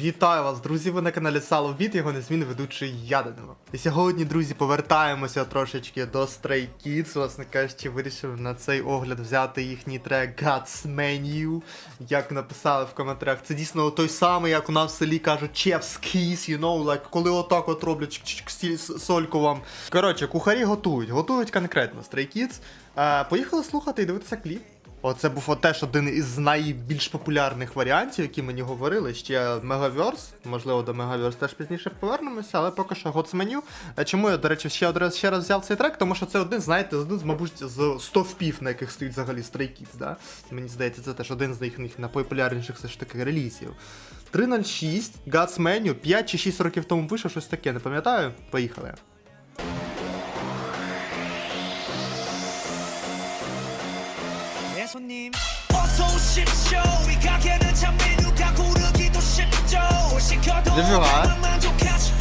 Вітаю вас, друзі! Ви на каналі SaloBeat, його незмінний ведучий я, Данило. І сьогодні, друзі, повертаємося трошечки до Stray Kids. Власне кажучи, вирішив на цей огляд взяти їхній трек God's Menu. Як написали в коментарях, це дійсно той самий, як у нас в селі кажуть, chef's kiss, you know, like, коли отак от роблять сольку вам. Коротше, кухарі готують конкретно Stray Kids. Поїхали слухати і дивитися кліп. Оце був теж один із найбільш популярних варіантів, які мені говорили. Ще Megaverse, можливо, до Megaverse теж пізніше повернемося, але поки що God's Menu. Чому я, до речі, ще раз взяв цей трек? Тому що це один, знаєте, мабуть, з 100 впів, на яких стоїть взагалі Stray Kids, да? Мені здається, це теж один з їхніх найпопулярніших все ж таки релізів. 3.06, God's Menu, 5 чи 6 років тому вийшов, щось таке, не пам'ятаю. Поїхали. 손님 어서 오십시오 우리 가게는 참 메뉴가 고르기도 쉽죠 시켜도 나는 만족하지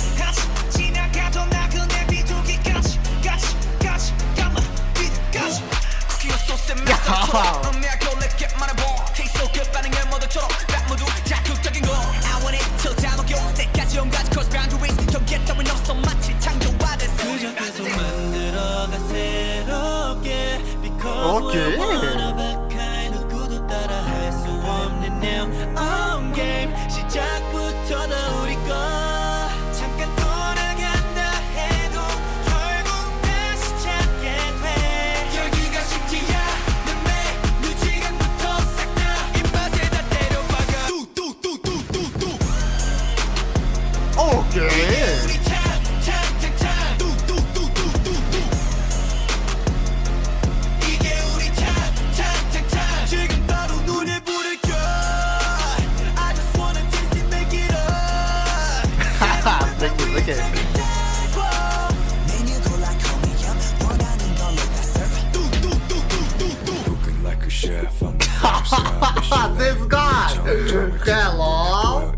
지나가던 나그네 비둘기까지 까지 까마 빛까지 쿠키와 소스에 맛을 내가 놀랍게 말해봐 Taste so good 반응을 모두처럼 딱 모두 자극적인 거 I want it till 다 녹여 때까지 온가지 cross boundaries 경계 따윈 없어 마치 창조하듯 그저 계속 만들어가 새롭게 because we're one of a kind 누구도 따라 할 수 없는 new own game 시작부터 다 우리 거 잠깐 돌아간다 해도 결국 다시 찾게 돼 여기가 식지야 내 메뉴 지금부터 싹 다 입맛에 다 때려박아 뚜뚜뚜뚜뚜뚜 오케이. This guy! Hello!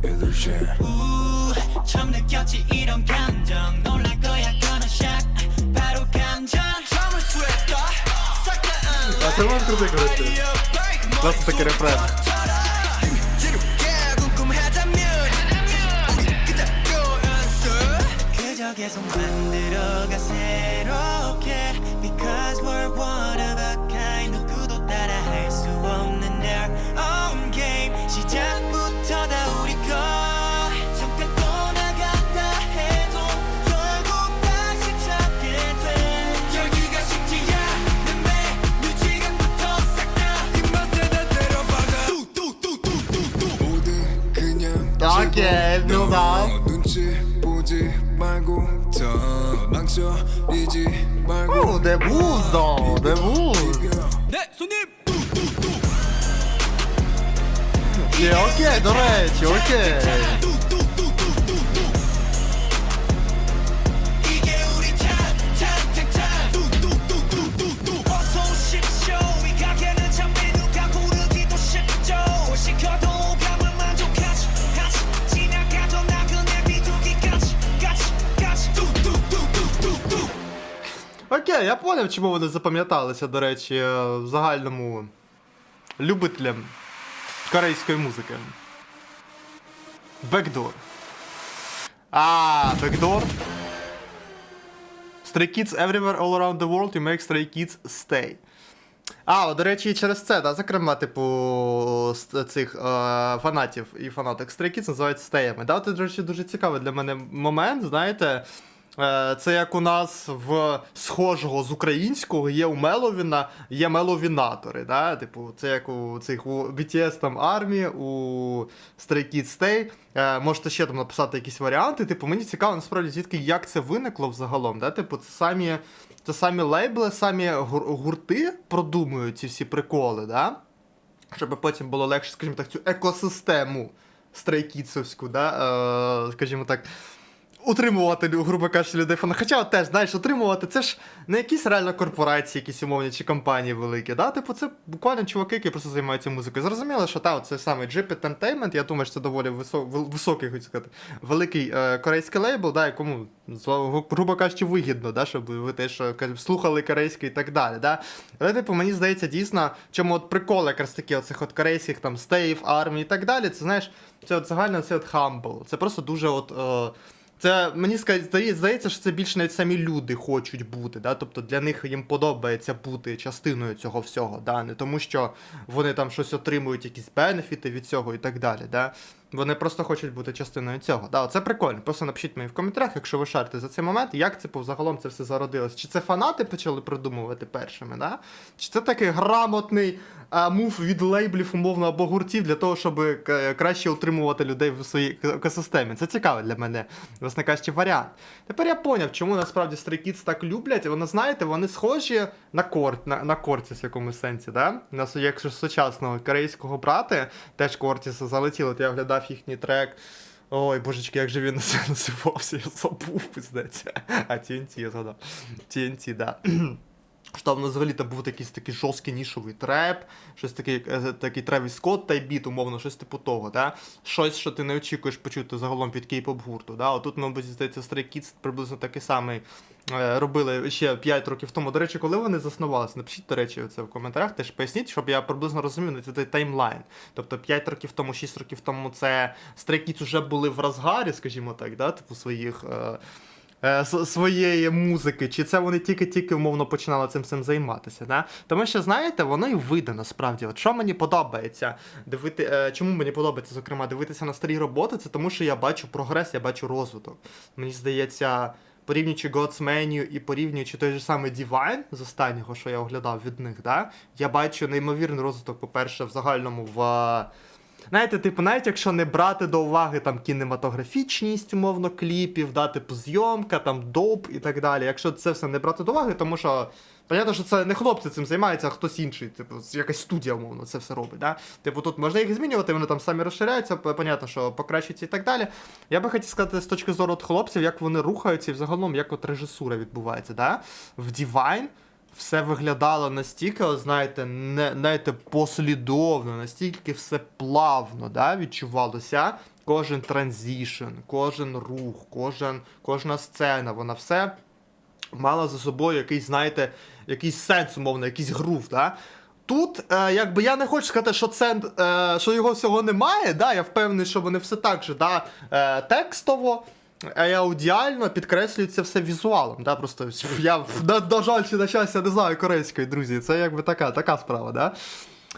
처음 느꼈지 이런 감정 놀랄 거야 gonna shock 바로 감정 처음을 스웨터 싹 다 А це вам круто, коротше. Просто такий рефрен. 그저 계속 만들어가 새롭게 Because we're one of a kind 누구도 따라 할 수 없는 their own game 시작부터 다 우리 거 잠깐 떠나갔다 해도 결국 다시 찾게 돼 여기가 식지야 내 메뉴 지금부터 싹 다 입맛에 다 때려박아 뚜뚜뚜뚜뚜뚜 모든 그냥 오케이, 누가? 눈치 보지 말고 더 망설이지 말고 오, 내 무서, 내 무. 네 손님 예, 오케이, 노래, 오케이. 이게 우리 탕탕탕탕 뚜뚜뚜뚜뚜뚜 어서 오십시오 이 가게는 참 메뉴가 고르기도 쉽죠 시켜도 감을 만족하지 지나가던 나그네 비둘기까지 까지 뚜뚜뚜뚜뚜뚜 Окей, я поняв, чому вони запам'яталися, до речі, загальному любителям корейської музики. Backdoor. Backdoor. Stray Kids everywhere all around the world, you make Stray Kids stay. До речі, через це, да, зокрема, типу, цих фанатів і фанаток Stray Kids називають стеями. Да, це, до речі, дуже цікавий для мене момент, знаєте. Це як у нас в схожого з українського є у Меловіна, є меловінатори, да? Типу, це як у цих у BTS там армії, у Stray Kids Stay. Можете ще там написати якісь варіанти. Типу, мені цікаво насправді звідки, як це виникло взагалом. Да? Типу, це самі лейбли, самі гурти продумують ці всі приколи, да? Щоб потім було легше, скажімо так, цю екосистему Stray Kids'овську, да? Скажімо так, утримувати, грубо кажучи, людей фанатів. Хоча от теж, знаєш, утримувати, це ж не якісь реально корпорації, якісь умовні чи компанії великі, да? Типу, це буквально чуваки, які просто займаються музикою. Зрозуміло, що та, це саме Jeep Entertainment, я думаю, що це доволі високий, хочу сказати, великий корейський лейбл, да, якому, грубо кажучи, вигідно, да, щоб ви теж слухали корейський і так далі. Да? Але, типу, мені здається, дійсно, чому от прикол якраз такі оцих от корейських там стейв, армій і так далі, це, знаєш, це от загально, це от humble. Це просто дуже от... Це, мені здається, що це більше навіть самі люди хочуть бути, да? Тобто для них їм подобається бути частиною цього всього, да? Не тому що вони там щось отримують, якісь бенефіти від цього і так далі. Да? Вони просто хочуть бути частиною цього. Да? Це прикольно. Просто напишіть мені в коментарях, якщо ви шарите за цей момент, як це загалом це все зародилось. Чи це фанати почали придумувати першими, да? Чи це такий грамотний мув від лейблів, умовно, або гуртів для того, щоб краще утримувати людей в своїй екосистемі. Це цікавий для мене, власне кажучи, варіант. Тепер я поняв, чому насправді Stray Kids так люблять. Вони, знаєте, вони схожі на Кортіс в якомусь сенсі, да? Якщо сучасного корейського брати, теж Кортіса залетіло, от я оглядав їхній трек. Ой, божечки, як же він називався, я забув, пиздець. А TNT, я згадав. TNT, да. Що там взагалі-то був якийсь такий жорсткий нішовий треп, щось такий Тревіс Скотт тайп-біт, умовно, щось типу того, да? Щось, що ти не очікуєш почути загалом від кей-поп гурту, да? Отут, мабуть, здається, Stray Kids приблизно такий самий робили ще 5 років тому. До речі, коли вони заснувалися? Напишіть, до речі, це в коментарях, теж поясніть, щоб я приблизно розумів цей таймлайн. Тобто 5 років тому, 6 років тому це Stray Kids вже були в розгарі, скажімо так, да? Типу своєї музики, чи це вони тільки-тільки, умовно, починали цим займатися, да? Тому що, знаєте, воно і вийде, насправді. От що мені подобається, чому мені подобається, зокрема, дивитися на старі роботи, це тому, що я бачу прогрес, я бачу розвиток. Мені здається, порівнюючи God's Menu і порівнюючи той же самий Divine з останнього, що я оглядав від них, да? Я бачу неймовірний розвиток, по-перше, в загальному знаєте, типу, навіть якщо не брати до уваги там кінематографічність, умовно, кліпів, да, типу, зйомка, там, доп і так далі. Якщо це все не брати до уваги, тому що, понятно, що це не хлопці цим займаються, а хтось інший, типу, якась студія, умовно, це все робить, да? Типу, тут можна їх змінювати, вони там самі розширяються, понятно, що покращуються і так далі. Я би хотів сказати з точки зору от хлопців, як вони рухаються і взагалом, як от режисура відбувається, да? В Divine все виглядало настільки, знаєте, послідовно, настільки все плавно, да, відчувалося. Кожен транзішн, кожен рух, кожна сцена, вона все мала за собою якийсь, знаєте, якийсь сенс, умовно, якийсь грув, да. Тут, якби я не хочу сказати, що його всього немає, да, я впевнений, що вони все так же, да, текстово, аудіально підкреслюється все візуалом, да, просто я, на жаль, чи на щастя, не знаю корейської, друзі, це якби така справа, да.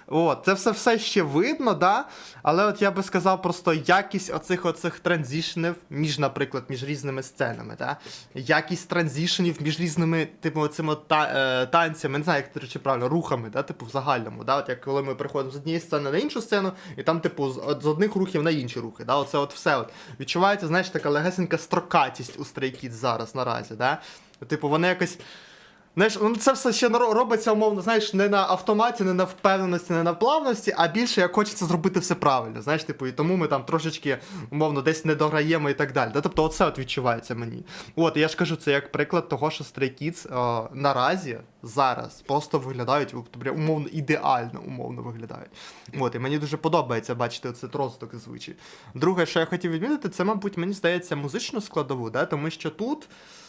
От, це все ще видно, да, але от я би сказав просто якість оцих транзішнів наприклад, між різними сценами, да, якість транзішнів між різними, типу, оцими танцями, не знаю, як, до речі, правильно, рухами, да, типу, в загальному, да, от як коли ми приходимо з однієї сцени на іншу сцену, і там, типу, з одних рухів на інші рухи, да, оце от все, от, відчувається, знаєш, така легесенька строкатість у Stray Kids зараз, наразі, да, типу, вони якось... Знаєш, це все ще робиться, умовно, знаєш, не на автоматі, не на впевненості, не на плавності, а більше як хочеться зробити все правильно, знаєш, типу, і тому ми там трошечки, умовно, десь не дограємо і так далі. Да? Тобто оце от відчувається мені. От, я ж кажу, це як приклад того, що Stray Kids наразі, зараз, просто виглядають, умовно, ідеально, умовно виглядають. От, і мені дуже подобається бачити оцей розвиток звичай. Друге, що я хотів відмітити, це, мабуть, мені здається, музичну складову, да? Тому що тут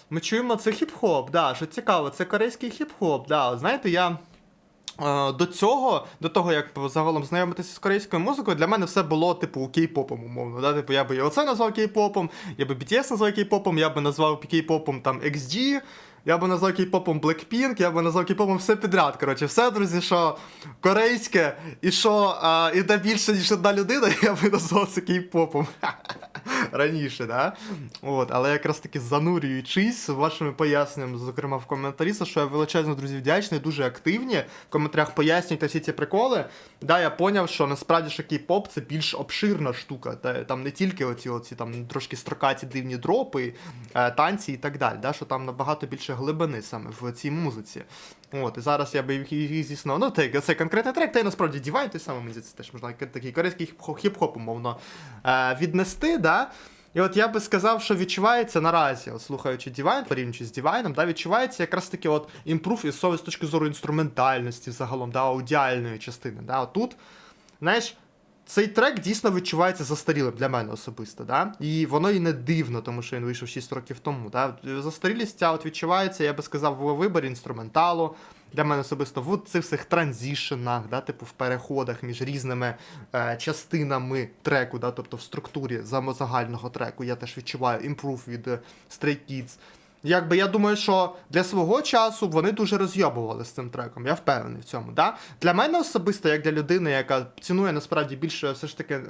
ми чуємо, це хіп-хоп, да, що цікаво, це корейський хіп-хоп, да, знаєте, я до того, як загалом знайомитися з корейською музикою, для мене все було, типу, кей-попом, умовно, да, типу, я би і оце назвав кей-попом, я би BTS назвав кей-попом, я би назвав кей-попом, там, XG, я би назвав кей-попом Blackpink, я би назвав кей-попом все підряд, коротше, все, друзі, що корейське, і що іде більше, ніж одна людина, я би назвав це кей-попом. Раніше, да? От, але якраз таки занурюючись вашими поясненнями, зокрема в коментарі, за що я величезно, друзі, вдячний, дуже активні, в коментарях пояснюйте всі ці приколи. Да, я поняв, що насправді що кей-поп це більш обширна штука, там не тільки оці там трошки строкаті дивні дропи, танці і так далі, да, що там набагато більше глибини саме в цій музиці. От, і зараз я би їх, звісно, ну, цей конкретний трек, та й насправді Divine, той самий, мені здається, теж можна такий корейський хіп-хоп, умовно, віднести, да. І от я би сказав, що відчувається наразі, от слухаючи Divine, порівнюючи з Divine, да, відчувається якраз таки от імпрув і з точки зору інструментальності загалом, да, аудіальної частини. Да. Тут, знаєш, цей трек дійсно відчувається застарілим для мене особисто, да? І воно і не дивно, тому що він вийшов 6 років тому. Да? Застарілість ця от відчувається, я би сказав, в виборі інструменталу, для мене особисто в цих всіх транзішенах, да? Типу в переходах між різними частинами треку, да? Тобто в структурі загального треку я теж відчуваю імпрув від Stray Kids. Якби я думаю, що для свого часу вони дуже розйобували з цим треком, я впевнений в цьому. Да? Для мене особисто, як для людини, яка цінує насправді більше все ж таки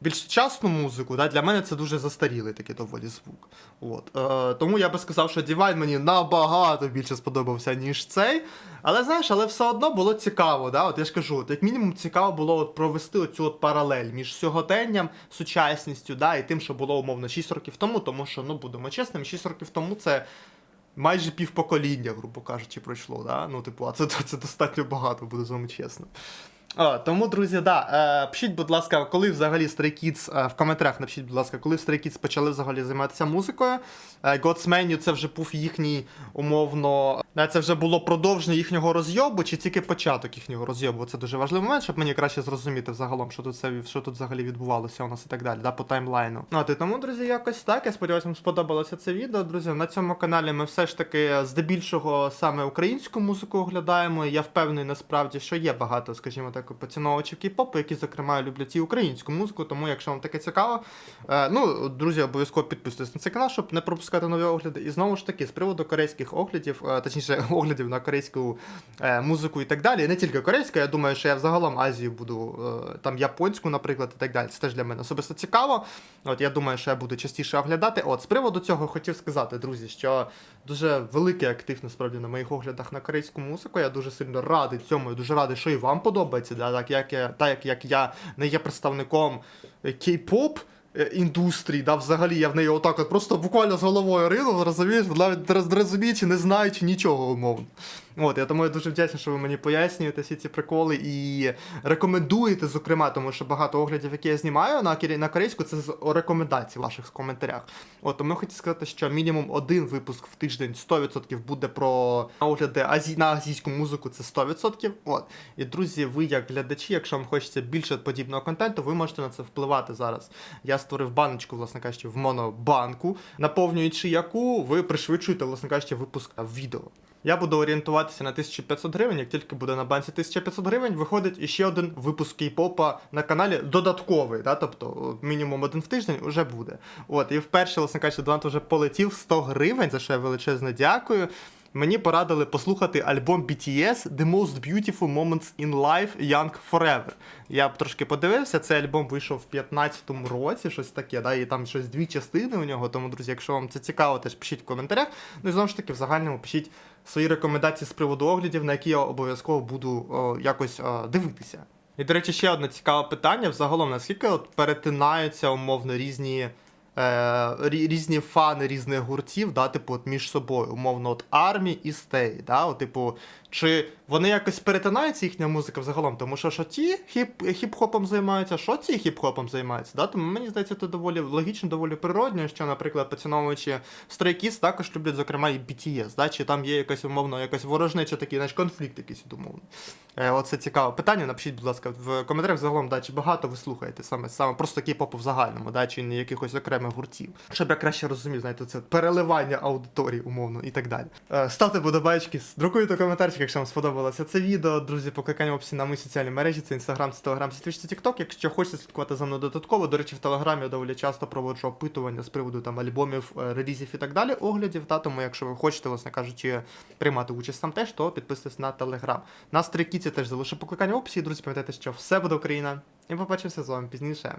більш сучасну музику, да? Для мене це дуже застарілий такий доволі звук. От. Тому я би сказав, що Divine мені набагато більше сподобався, ніж цей. Але знаєш, але все одно було цікаво, да? От я ж кажу, от, як мінімум цікаво було от провести оцю от паралель між сьогоденням, сучасністю, да? І тим, що було умовно 6 років тому, тому що, ну будемо чесними, 6 років тому це майже півпокоління, грубо кажучи, пройшло, да? Ну, типу, а це достатньо багато, буду з вами чесно. Тому, друзі, да, пишіть, будь ласка, коли взагалі Stray Kids, в коментарях напишіть, будь ласка, коли Stray Kids почали взагалі займатися музикою. God's Menu це вже був їхній, умовно, це вже було продовження їхнього розйобу, чи тільки початок їхнього розйобу. Це дуже важливий момент, щоб мені краще зрозуміти взагалом, що тут взагалі відбувалося у нас і так далі, да, по таймлайну. І тому, друзі, якось так. Я сподіваюся, вам сподобалося це відео, друзі. На цьому каналі ми все ж таки здебільшого саме українську музику оглядаємо. І я впевнений насправді, що є багато, скажімо так, поціновувачів кей-попу, які, зокрема, люблять і українську музику, тому якщо вам таке цікаво, друзі, обов'язково підписуйтесь на цей канал, щоб не пропускати нові огляди. І знову ж таки, з приводу корейських оглядів, точніше, оглядів на корейську музику і так далі, і не тільки корейську, я думаю, що я взагалом Азію буду, там японську, наприклад, і так далі. Це теж для мене особисто цікаво. От я думаю, що я буду частіше оглядати. От, з приводу цього хотів сказати, друзі, що дуже великий актив, насправді, на моїх оглядах на корейську музику. Я дуже сильно радий цьому, і дуже радий, що і вам подобається, да, так як я не є представником кей-поп індустрії, да, взагалі я в неї отак от просто буквально з головою ринув, розумієш, навіть розуміючи, не знаючи нічого умовно. От, я тому я дуже вдячний, що ви мені пояснюєте всі ці приколи і рекомендуєте, зокрема, тому що багато оглядів, які я знімаю на корейську, це з рекомендацій в ваших коментарях. От, тому я хотів сказати, що мінімум один випуск в тиждень 100% буде про огляди на азійську музику, це 100%. От. І, друзі, ви як глядачі, якщо вам хочеться більше подібного контенту, ви можете на це впливати зараз. Я створив баночку, власне кажучи, в монобанку, наповнюючи яку ви пришвидшуєте, власне кажучи, випуск відео. Я буду орієнтуватися на 1500 гривень, як тільки буде на банці 1500 гривень, виходить іще один випуск кей-попа на каналі додатковий, да? Тобто мінімум один в тиждень вже буде. От, і вперше, власне кажучи, донат вже полетів 100 гривень, за що я величезно дякую. Мені порадили послухати альбом BTS The Most Beautiful Moments in Life Young Forever. Я б трошки подивився, цей альбом вийшов в 15-му році, щось таке, да, і там щось 2 частини у нього, тому, друзі, якщо вам це цікаво, теж пишіть в коментарях. Ну і знову ж таки, в загальному пишіть свої рекомендації з приводу оглядів, на які я обов'язково буду якось дивитися. І, до речі, ще одне цікаве питання, взагалом, наскільки от перетинаються умовно різні фани різних гуртів, да, типу, от між собою, умовно, от ARMY і Stay, да, от, типу, чи вони якось перетинаються, їхня музика взагалом, тому що ті хіп-хопом займаються, що ці хіп-хопом займаються, да, тому мені здається, це доволі логічно, доволі природньо, що, наприклад, поціновуючи Stray Kids також люблять, зокрема, і BTS, да, чи там є якась, умовно, якась ворожнеча, такий, знаєш, конфлікт якийсь, умовно. Оце цікаве питання, напишіть, будь ласка, в коментарях загалом, да, чи багато ви слухаєте саме просто кей-попу в загальному, да, чи не якихось окремих гуртів. Щоб я краще розумів, знаєте, це переливання аудиторії, умовно, і так далі. Ставте подобайки, друкуйте коментарчик, якщо вам сподобалося це відео. Друзі, покликаємо всі на мої соціальні мережі, це Instagram, це Telegram, це Twitch, це TikTok. Якщо хочете слідкувати за мною додатково, до речі, в Телеграмі я доволі часто проводжу опитування з приводу там альбомів, релізів і так далі, оглядів, та, тому якщо ви хочете, власне кажучи, приймати участь там теж, то підписуйтесь на Telegram. На Stray Kids теж залишу покликання в описі, друзі, пам'ятайте, що все буде Україна. І побачимося з вами пізніше.